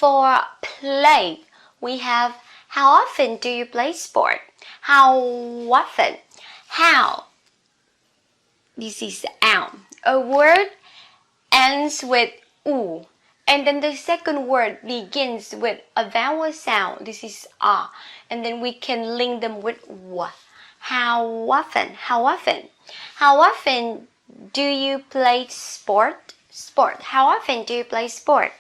For play, we have how often do you play sport? How often? How. This is out. A word ends with u, and then the second word begins with a vowel sound. This is a, and then we can link them with w. How often? How often? How often do you play sport? Sport. How often do you play sport?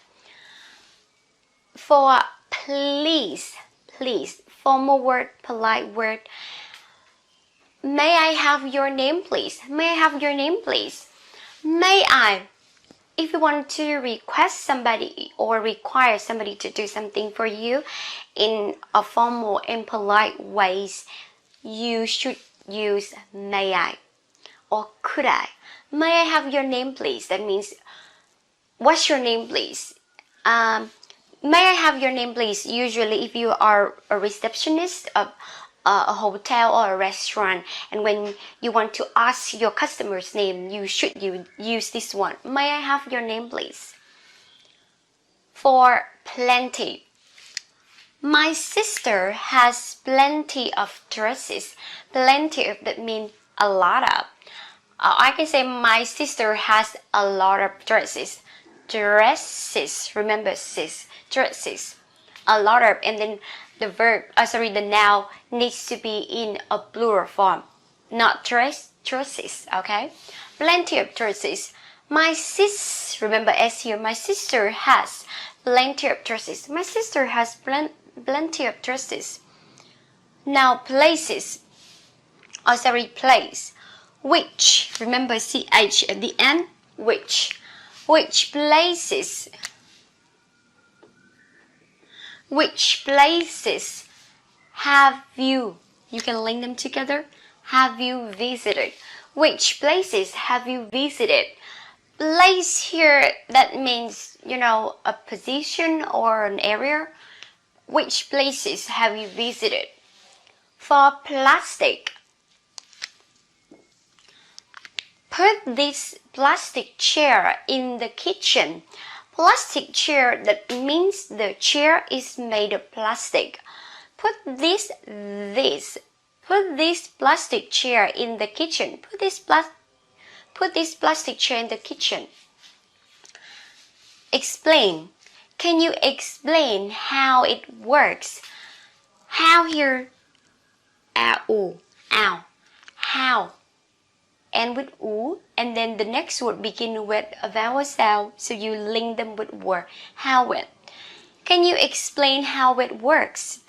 For please, please, formal word, polite word. May I have your name, please? May I have your name, please? May I? If you want to request somebody or require somebody to do something for you in a formal and polite ways, you should use may I or could I. May I have your name, please? That means, what's your name, please? May I have your name, please? Usually, if you are a receptionist of a hotel or a restaurant, and when you want to ask your customer's name, you should use this one. May I have your name, please? For plenty. My sister has plenty of dresses. Plenty of, that means a lot of. I can say my sister has a lot of dresses. Dresses, remember sis, dresses, a lot of, and then the verb, the noun needs to be in a plural form, not dresses, okay? Plenty of dresses. My sis, remember S here, my sister has plenty of dresses. My sister has plenty of dresses. Now places, place. Which, remember CH at the end, which places have you can link them together, have you visited? Which places have you visited? Place here, that means, a position or an area. Which places have you visited? For plastic, put this plastic chair in the kitchen. Plastic chair, that means the chair is made of plastic. Put this plastic chair in the kitchen. Put this plastic chair in the kitchen. Explain. Can you explain how it works? How here, ow, how. And with u, and then the next word begin with a vowel sound, so you link them with word. How it. Can you explain how it works?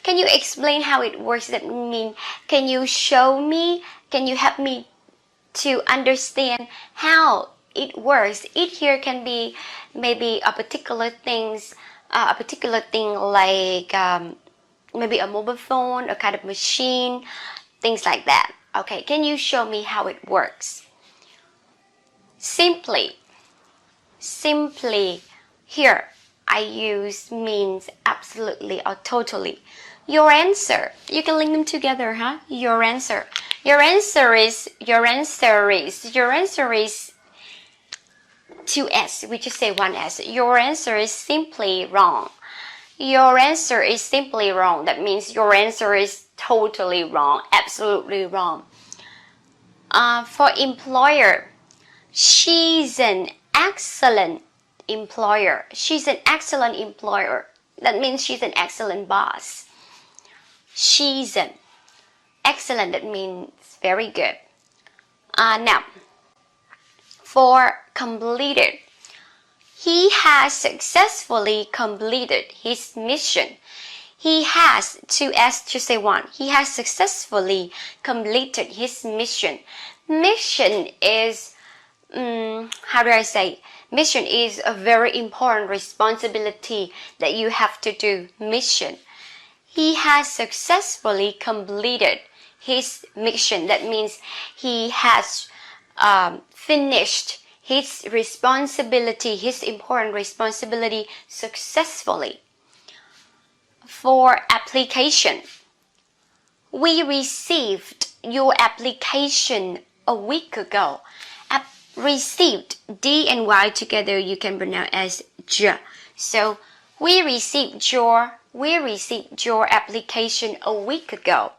Can you explain how it works? That means, can you show me? Can you help me to understand how it works? It here can be maybe a particular thing like maybe a mobile phone, a kind of machine, things like that. Okay, can you show me how it works? Simply. Here, I use means absolutely or totally. Your answer. You can link them together, huh? Your answer. Your answer is 2S. We just say 1S. Your answer is simply wrong. Your answer is simply wrong. That means your answer is totally wrong, absolutely wrong. For employer, she's an excellent employer. She's an excellent employer. That means she's an excellent boss. She's an excellent, that means very good. Now, for completed, he has successfully completed his mission. He has, 2S to say 1. He has successfully completed his mission. Mission is, mission is a very important responsibility that you have to do. Mission. He has successfully completed his mission. That means he has finished his responsibility, his important responsibility successfully. For application, we received your application a week ago. Received, D and Y together you can pronounce as J. So We received your application a week ago.